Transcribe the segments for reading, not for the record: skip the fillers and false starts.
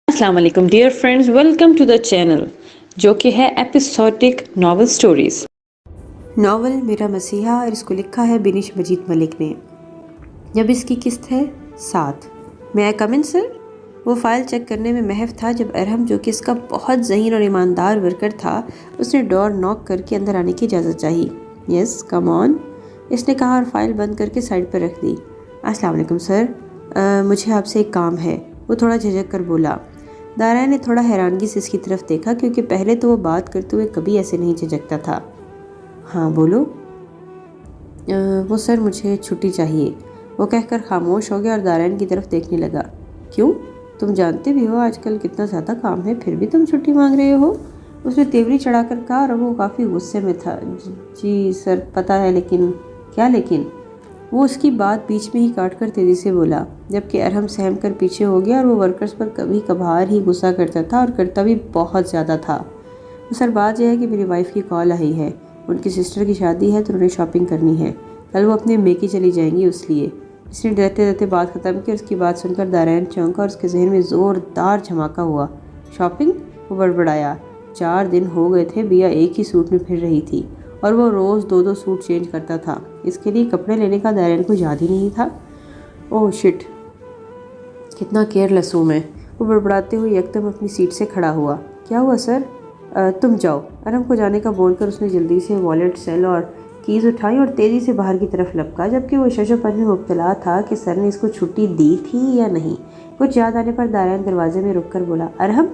अस्सलाम वालेकुम dear friends, welcome to the channel जो कि है एपिसोडिक नॉवल स्टोरीज। नावल मेरा मसीहा और इसको लिखा है बिनिश मजीद मलिक ने। जब इसकी किस्त है 7। मैं आई कम इन सर? वो फ़ाइल चेक करने में महव था जब अरहम, जो कि इसका बहुत ज़हीन और ईमानदार वर्कर था, उसने डोर नॉक करके अंदर आने की इजाज़त चाही। यस कम ऑन, इसने कहा और फाइल बंद करके साइड पर रख दी। अस्सलाम वालेकुम सर, मुझे आपसे एक काम है, वो थोड़ा झिझक कर बोला। दारा ने थोड़ा हैरानगी से इसकी तरफ देखा क्योंकि पहले तो वो बात करते हुए कभी ऐसे नहीं झिझकता था। हाँ बोलो। वो सर मुझे छुट्टी चाहिए, वो कहकर खामोश हो गया और दारायन की तरफ देखने लगा। क्यों? तुम जानते भी हो आजकल कितना ज़्यादा काम है, फिर भी तुम छुट्टी मांग रहे हो? उसने तेवरी चढ़ाकर कहा और वो काफ़ी गुस्से में था। जी सर पता है, लेकिन क्या लेकिन? वो उसकी बात बीच में ही काट कर तेज़ी से बोला, जबकि अरहम सहम कर पीछे हो गया और वो वर्कर्स पर कभी कभार ही गुस्सा करता था और करता भी बहुत ज़्यादा था। सर बात यह है कि मेरी वाइफ की कॉल आई है, उनकी सिस्टर की शादी है तो उन्हें शॉपिंग करनी है। कल वो अपने मेके चली जाएंगी, इसलिए। इसने डरते डरते बात ख़त्म की। उसकी बात सुनकर दारायन चौंका और उसके जहन में ज़ोरदार धमाका हुआ। शॉपिंग? वो बड़बड़ाया। 4 दिन हो गए थे बिया एक ही सूट में फिर रही थी और वो रोज़ 2-2 सूट चेंज करता था। इसके लिए कपड़े लेने का दारायन को याद ही नहीं था। ओह शिट, कितना केयरलेस हूँ मैं। वो बड़बड़ाते हुए एकदम अपनी सीट से खड़ा हुआ। क्या हुआ सर? तुम जाओ। अरहम को जाने का बोलकर उसने जल्दी से वॉलेट, सेल और कीज़ उठाई और तेज़ी से बाहर की तरफ लपका, जबकि वो शशोपन में मुब्तला था कि सर ने इसको छुट्टी दी थी या नहीं। कुछ याद आने पर दारायन दरवाजे में रुक कर बोला, अरहम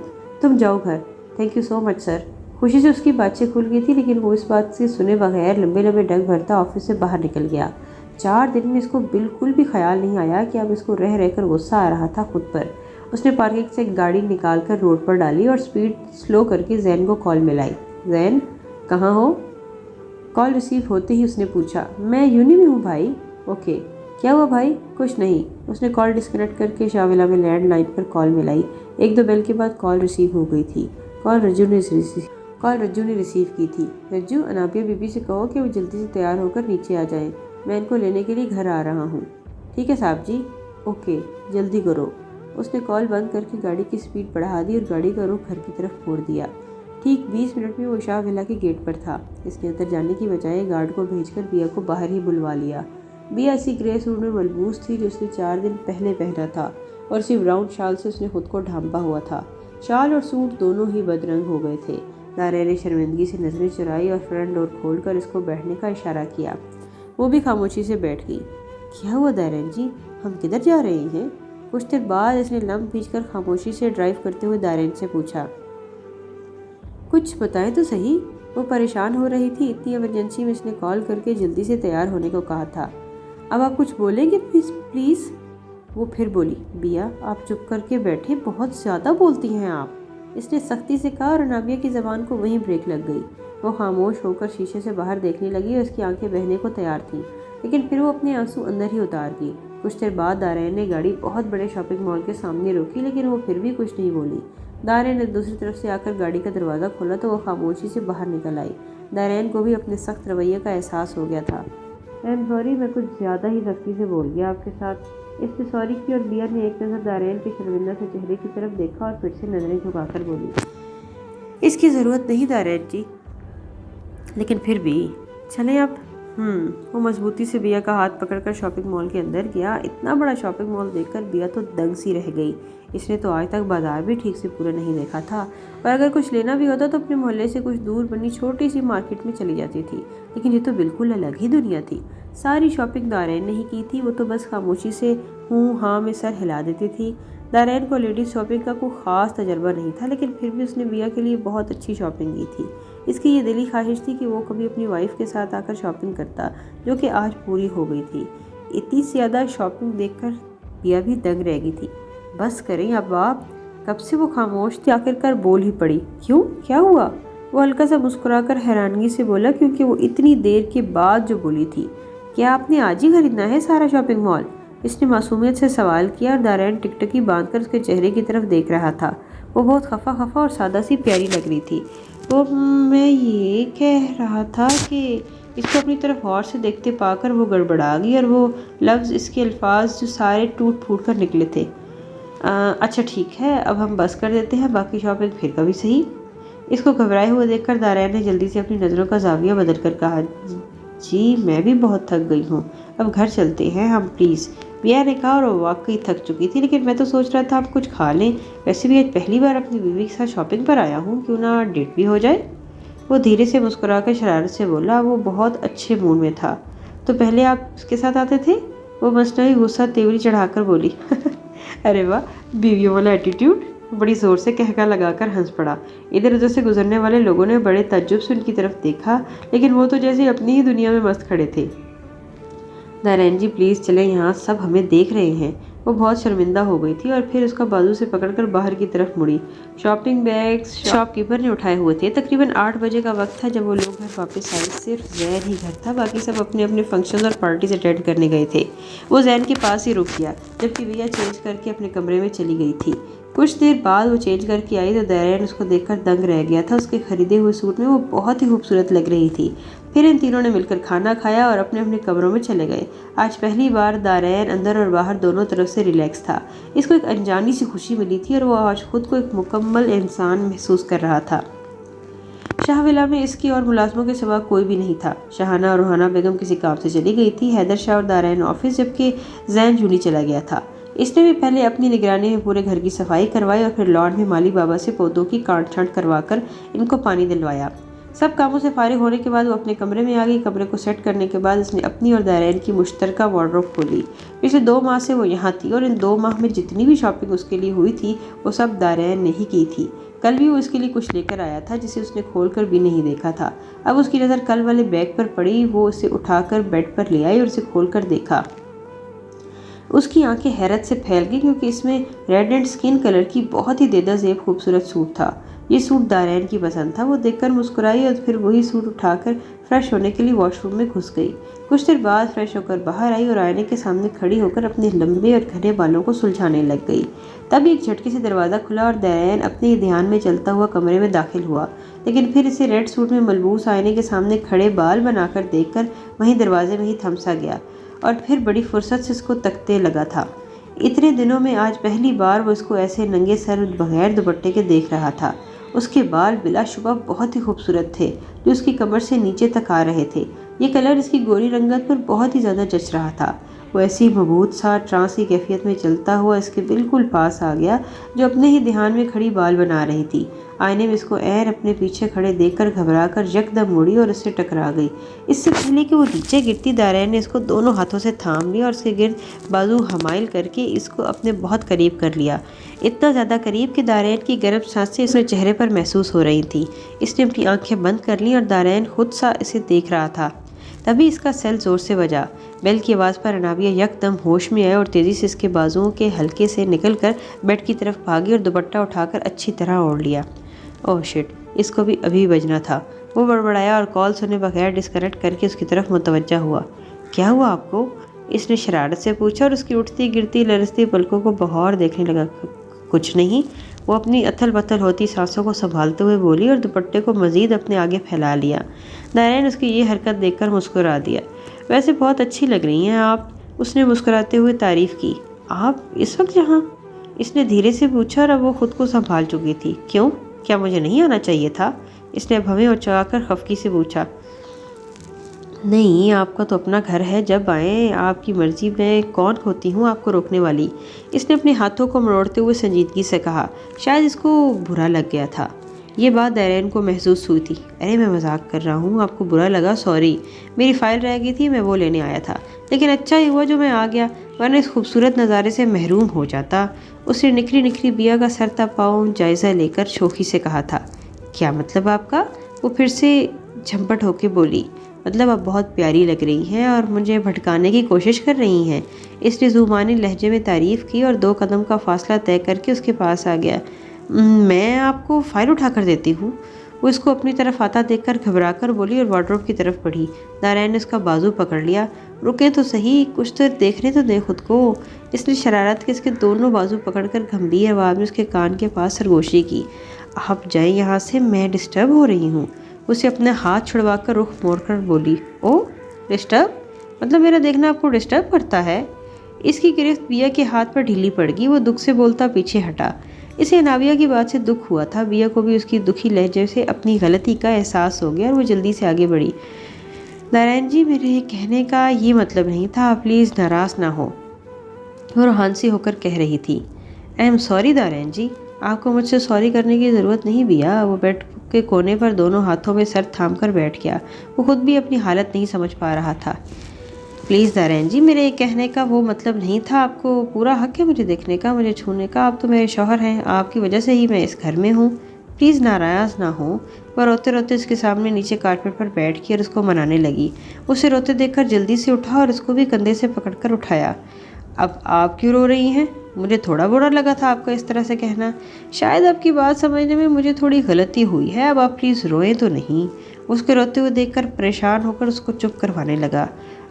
तुम जाओ घर। Thank you so much sir. खुशी से उसकी बातचीत खुल गई थी, लेकिन वो इस बात से सुने बगैर लंबे लंबे डग भरता ऑफिस से बाहर निकल गया। 4 दिन में इसको बिल्कुल भी ख्याल नहीं आया कि अब इसको रह रहकर गुस्सा आ रहा था खुद पर। उसने पार्किंग से एक गाड़ी निकालकर रोड पर डाली और स्पीड स्लो करके जैन को कॉल मिलाई। जैन कहाँ हो? कॉल रिसीव होते ही उसने पूछा। मैं यूनी में हूँ भाई। ओके, क्या हुआ भाई? कुछ नहीं। उसने कॉल डिस्कनेक्ट करके शाविला में लैंडलाइन पर कॉल मिलाई। 1-2 बेल के बाद कॉल रिसीव हो गई थी। कॉल रज्जू ने रिसीव की थी। रज्जू, अनाबिया बीबी से कहो कि वो जल्दी से तैयार होकर नीचे आ जाएं। मैं इनको लेने के लिए घर आ रहा हूँ। ठीक है साहब जी। ओके, जल्दी करो। उसने कॉल बंद करके गाड़ी की स्पीड बढ़ा दी और गाड़ी का रुख घर की तरफ मोड़ दिया। ठीक 20 मिनट में वो शाह विला के गेट पर था। इसने अंदर जाने की बजाय गार्ड को भेजकर बिया को बाहर ही बुलवा लिया। बिया इसी ग्रे सूट में मलबूस थी जो उसने 4 दिन पहले पहना था और सिर्फ राउंड शाल से उसने खुद को ढांपा हुआ था। शाल और सूट दोनों ही बदरंग हो गए थे। दारे ने शर्मिंदगी से नजरें चुराई और फ्रंट डोर खोलकर इसको बैठने का इशारा किया। वो भी खामोशी से बैठ गई। क्या हुआ दारैन जी, हम किधर जा रहे हैं? कुछ देर बाद इसने लम्ब खींचकर खामोशी से ड्राइव करते हुए दारैन से पूछा। कुछ बताएं तो सही। वो परेशान हो रही थी। इतनी इमरजेंसी में इसने कॉल करके जल्दी से तैयार होने को कहा था। अब आप कुछ बोलेंगे प्लीज़? वो फिर बोली, बिया आप चुप करके बैठे, बहुत ज़्यादा बोलती हैं आप। इसने सख्ती से कहा और नाबिया की ज़बान को वहीं ब्रेक लग गई। वो खामोश होकर शीशे से बाहर देखने लगी और उसकी आंखें बहने को तैयार थीं, लेकिन फिर वो अपने आंसू अंदर ही उतार दी। कुछ देर बाद दारैन ने गाड़ी बहुत बड़े शॉपिंग मॉल के सामने रोकी, लेकिन वो फिर भी कुछ नहीं बोली। दारैन ने दूसरी तरफ से आकर गाड़ी का दरवाज़ा खोला तो वो खामोशी से बाहर निकल आई। दारैन को भी अपने सख्त रवैये का एहसास हो गया था। आई एम सॉरी, मैं कुछ ज़्यादा ही सख्ती से बोल गया आपके साथ। इसने सॉरी की और बिया ने एक नज़र दारैन के शर्मिंदा से चेहरे की तरफ देखा और फिर से नज़रें झुकाकर बोली, इसकी ज़रूरत नहीं दारैन जी, लेकिन फिर भी चलें अब। वो मजबूती से बिया का हाथ पकड़कर शॉपिंग मॉल के अंदर गया। इतना बड़ा शॉपिंग मॉल देखकर बिया तो दंग सी रह गई। इसने तो आज तक बाजार भी ठीक से पूरा नहीं देखा था और अगर कुछ लेना भी होता तो अपने मोहल्ले से कुछ दूर बनी छोटी सी मार्केट में चली जाती थी, लेकिन ये तो बिल्कुल अलग ही दुनिया थी। सारी शॉपिंग दारैन ने ही की थी। वो तो बस खामोशी से हूँ हाँ में सर हिला देती थी। दारैन को लेडीज शॉपिंग का कोई ख़ास तजर्बा नहीं था, लेकिन फिर भी उसने बिया के लिए बहुत अच्छी शॉपिंग की थी। इसकी ये दिली ख्वाहिश थी कि वो कभी अपनी वाइफ के साथ आकर शॉपिंग करता, जो कि आज पूरी हो गई थी। इतनी ज़्यादा शॉपिंग देखकर बिया भी दंग रह गई थी। बस करें अब आप। कब से वो खामोश थी, आखिरकार बोल ही पड़ी। क्यों, क्या हुआ? वो हल्का सा मुस्कुराकर हैरानगी से बोला, क्योंकि वो इतनी देर के बाद जो बोली थी। क्या आपने आज ही खरीदना है सारा शॉपिंग मॉल? इसने मासूमियत से सवाल किया और दारैन टिकटकी बांधकर उसके चेहरे की तरफ देख रहा था। वो बहुत खफा खफा और सादा सी प्यारी लग रही थी। वो मैं ये कह रहा था कि इसको अपनी तरफ गौर से देखते पाकर वो गड़बड़ा गई और वो लफ्ज़, इसके अल्फाज जो सारे टूट फूट कर निकले थे। अच्छा ठीक है, अब हम बस कर देते हैं, बाकी शॉपिंग फिर कभी सही। इसको घबराए हुए देखकर दारायन ने जल्दी से अपनी नज़रों का जाविया बदल कर कहा, जी मैं भी बहुत थक गई हूँ, अब घर चलते हैं हम प्लीज़। बिया ने कहा और वो वाकई थक चुकी थी, लेकिन मैं तो सोच रहा था आप कुछ खा लें, वैसे भी आज पहली बार अपनी बीवी के साथ शॉपिंग पर आया हूँ, क्यों ना डेट भी हो जाए। वो धीरे से मुस्कुराकर शरारत से बोला। वो बहुत अच्छे मूड में था। तो पहले आप उसके साथ आते थे? वो मसनवी गुस्सा तेवरी चढ़ाकर बोली। अरे वाह, बीवियों वाला एटीट्यूड। बड़ी जोर से कहका लगाकर हंस पड़ा। इधर उधर से गुजरने वाले लोगों ने बड़े ताज्जुब से उनकी तरफ देखा, लेकिन वो तो जैसे अपनी ही दुनिया में मस्त खड़े थे। नारायण जी प्लीज़ चलें, यहाँ सब हमें देख रहे हैं। वो बहुत शर्मिंदा हो गई थी और फिर उसका बाजू से पकड़कर बाहर की तरफ मुड़ी। शॉपिंग बैग्स शॉपकीपर ने उठाए हुए थे। तकरीबन 8 बजे का वक्त था जब वो लोग घर वापस आए। सिर्फ जैन ही घर था, बाकी सब अपने अपने फंक्शन और पार्टीज अटेंड करने गए थे। वो जैन के पास ही रुक गया, जबकि भैया चेंज करके अपने कमरे में चली गई थी। कुछ देर बाद वो चेंज करके आई तो दारायन उसको देखकर दंग रह गया था। उसके खरीदे हुए सूट में वो बहुत ही खूबसूरत लग रही थी। फिर इन तीनों ने मिलकर खाना खाया और अपने अपने कमरों में चले गए। आज पहली बार दारायन अंदर और बाहर दोनों तरफ से रिलैक्स था। इसको एक अनजानी सी खुशी मिली थी और वो आज खुद को एक मुकम्मल इंसान महसूस कर रहा था। शाहविला में इसकी और मुलाजमों के सिवा कोई भी नहीं था। शाहाना और रूहाना बेगम किसी काम से चली गई थी, हैदर शाह और दारायन ऑफिस, जबकि जैन जूनी चला गया था। इसने भी पहले अपनी निगरानी में पूरे घर की सफाई करवाई और फिर लॉन में माली बाबा से पौधों की काट छांट करवाकर इनको पानी दिलवाया। सब कामों से फारिग होने के बाद वो अपने कमरे में आ गई। कमरे को सेट करने के बाद उसने अपनी और दारायन की मुश्तरका वार्डरोब खोली। पिछले 2 माह से वो यहाँ थी और इन 2 माह में जितनी भी शॉपिंग उसके लिए हुई थी वो सब दारायन ने ही की थी। कल भी वो इसके लिए कुछ लेकर आया था जिसे उसने खोलकर भी नहीं देखा था। अब उसकी नज़र कल वाले बैग पर पड़ी। वो उसे उठाकर बेड पर ले आई और उसे खोलकर देखा। उसकी आंखें हैरत से फैल गई, क्योंकि इसमें रेड एंड स्किन कलर की बहुत ही देदा जेब खूबसूरत सूट था। ये सूट दारायन की पसंद था। वो देखकर मुस्कुराई और फिर वही सूट उठाकर फ्रेश होने के लिए वॉशरूम में घुस गई। कुछ देर बाद फ्रेश होकर बाहर आई और आईने के सामने खड़ी होकर अपने लंबे और घने बालों को सुलझाने लग गई। तब एक झटके से दरवाज़ा खुला और दारायन अपने ही ध्यान में चलता हुआ कमरे में दाखिल हुआ, लेकिन फिर इसे रेड सूट में मलबूस आईने के सामने खड़े बाल बनाकर देखकर वहीं दरवाजे में ही थमसा गया और फिर बड़ी फुर्सत से इसको तकते लगा था। इतने दिनों में आज पहली बार वो इसको ऐसे नंगे सर बगैर दुपट्टे के देख रहा था। उसके बाल बिलाशुबा बहुत ही खूबसूरत थे, जो उसकी कमर से नीचे तक आ रहे थे। ये कलर इसकी गोरी रंगत पर बहुत ही ज़्यादा जच रहा था। वो ऐसी मबूत सा ट्रांस की कैफियत में चलता हुआ इसके बिल्कुल पास आ गया, जो अपने ही ध्यान में खड़ी बाल बना रही थी। आईने में इसको ऐन अपने पीछे खड़े देखकर घबराकर यकदम मुड़ी और उससे टकरा गई। इससे पहले कि वो नीचे गिरती, दारायन ने इसको दोनों हाथों से थाम लिया और उसके गिर्द बाजू हमाइल करके इसको अपने बहुत करीब कर लिया। इतना ज़्यादा करीब कि दारायन की गर्म सांसें इसके चेहरे पर महसूस हो रही थी। इसने अपनी आंखें बंद कर लीं और दारायन खुद सा इसे देख रहा था। तभी इसका सेल जोर से बजा। बेल की आवाज़ पर अनाबिया यकदम होश में आए और तेज़ी से इसके बाजुओं के हल्के से निकलकर बेड की तरफ भागी और दुपट्टा उठाकर अच्छी तरह ओढ़ लिया। ओह शिट, इसको भी अभी बजना था। वो बड़बड़ाया और कॉल सुने बगैर डिस्कनेक्ट करके उसकी तरफ मुतवज्जा हुआ। क्या हुआ आपको? इसने शरारत से पूछा और उसकी उठती गिरती लरसती पलकों को बगौर देखने लगा। कुछ नहीं, वो अपनी अथल पथल होती सांसों को संभालते हुए बोली और दुपट्टे को मज़ीद अपने आगे फैला लिया। दारायन उसकी ये हरकत देखकर मुस्कुरा दिया। वैसे बहुत अच्छी लग रही हैं आप, उसने मुस्कुराते हुए तारीफ़ की। आप इस वक्त यहाँ? इसने धीरे से पूछा और अब वो खुद को संभाल चुकी थी। क्यों, क्या मुझे नहीं आना चाहिए था? इसने भवें और चौंकाकर खफकी से पूछा। नहीं, आपका तो अपना घर है, जब आएँ आपकी मर्जी। मैं कौन होती हूँ आपको रोकने वाली? इसने अपने हाथों को मरोड़ते हुए संजीदगी से कहा। शायद इसको बुरा लग गया था। ये बात दारायन को महसूस हुई थी। अरे मैं मजाक कर रहा हूँ, आपको बुरा लगा, सॉरी। मेरी फ़ाइल रह गई थी, मैं वो लेने आया था। लेकिन अच्छा ही हुआ जो मैं आ गया, वरना इस खूबसूरत नज़ारे से महरूम हो जाता। उसने निखरी निखरी बिया का सरता पाँव जायज़ा लेकर शोखी से कहा था। क्या मतलब आपका? वो फिर से झंपट होके बोली। मतलब आप बहुत प्यारी लग रही हैं और मुझे भटकाने की कोशिश कर रही हैं। इसने जुबानी लहजे में तारीफ़ की और 2 कदम का फासला तय करके उसके पास आ गया। मैं आपको फ़ाइल उठा कर देती हूँ। वो इसको अपनी तरफ आता देखकर घबराकर बोली और वार्डरोब की तरफ बढ़ी। दारायन ने उसका बाजू पकड़ लिया। रुके तो सही, कुछ तो देखने तो दे खुद को। इसने शरारत के इसके दोनों बाजू पकड़कर गंभीर आवाज़ में उसके कान के पास सरगोशी की। आप जाए यहाँ से, मैं डिस्टर्ब हो रही हूँ। उसे अपने हाथ छुड़वाकर रुख मोड़कर बोली। ओ डिस्टर्ब? मतलब मेरा देखना आपको डिस्टर्ब करता है? इसकी गिरफ्त बिया के हाथ पर ढीली पड़ गई। वो दुख से बोलता पीछे हटा। इसे नाविया की बात से दुख हुआ था। बिया को भी उसकी दुखी लहजे से अपनी गलती का एहसास हो गया और वो जल्दी से आगे बढ़ी। नारायण जी, मेरे कहने का ये मतलब नहीं था, आप प्लीज़ नाराज़ ना हो, वो रोहानसी होकर कह रही थी। I am sorry Narayan ji, आपको मुझसे सॉरी करने की ज़रूरत नहीं बिया। वो बेड के कोने पर दोनों हाथों में सर थाम कर बैठ गया। वो खुद भी अपनी हालत नहीं समझ पा रहा था। प्लीज़ नारायण जी, मेरे कहने का वो मतलब नहीं था। आपको पूरा हक है मुझे देखने का, मुझे छूने का। आप तो मेरे शौहर हैं, आपकी वजह से ही मैं इस घर में हूँ। प्लीज़ नाराज़ ना हो। वह रोते रोते उसके सामने नीचे कारपेट पर बैठ गई और उसको मनाने लगी। उसे रोते देखकर जल्दी से उठा और उसको भी कंधे से पकड़कर उठाया। अब आप क्यों रो रही हैं? मुझे थोड़ा बुरा लगा था आपका इस तरह से कहना। शायद आपकी बात समझने में मुझे थोड़ी गलती हुई है। अब आप प्लीज़ रोएं तो नहीं। उसके रोते हुए देखकर परेशान होकर उसको चुप करवाने लगा।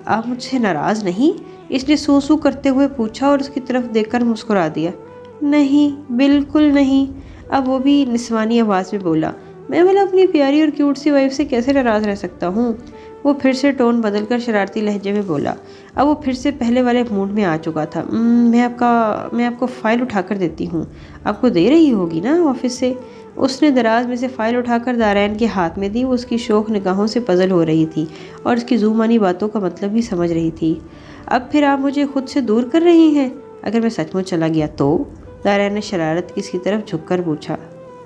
आप मुझसे नाराज़ नहीं? इसने सू सू करते हुए पूछा और उसकी तरफ देखकर मुस्कुरा दिया। नहीं, बिल्कुल नहीं। अब वो भी निस्वानी आवाज़ में बोला। मैं भला अपनी प्यारी और क्यूट सी वाइफ से कैसे नाराज़ रह सकता हूँ? वो फिर से टोन बदलकर शरारती लहजे में बोला। अब वो फिर से पहले वाले मूड में आ चुका था। मैं आपको फ़ाइल उठाकर देती हूँ। आपको दे रही होगी ना ऑफिस से? उसने दराज में से फ़ाइल उठाकर नारायण के हाथ में दी। वो उसकी शोक निगाहों से पजल हो रही थी और उसकी ज़ूमानी बातों का मतलब भी समझ रही थी। अब फिर आप मुझे खुद से दूर कर रही हैं? अगर मैं सचमुच चला गया तो? नारायण ने शरारत की तरफ झुककर पूछा।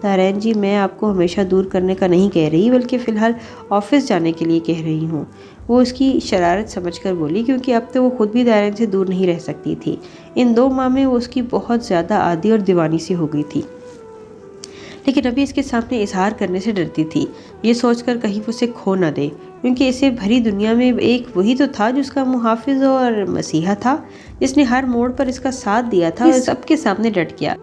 नारायण जी, मैं आपको हमेशा दूर करने का नहीं कह रही, बल्कि फ़िलहाल ऑफिस जाने के लिए कह रही हूँ। वो उसकी शरारत समझकर बोली, क्योंकि अब तो वो खुद भी नारायण से दूर नहीं रह सकती थी। इन 2 माह में वो उसकी बहुत ज़्यादा आदी और दीवानी सी हो गई थी, लेकिन अभी इसके सामने इजहार करने से डरती थी, ये सोचकर कहीं वो उसे खो न दे, क्योंकि इसे भरी दुनिया में एक वही तो था जो उसका मुहाफिज और मसीहा था, जिसने हर मोड़ पर इसका साथ दिया था और सबके सामने डट गया।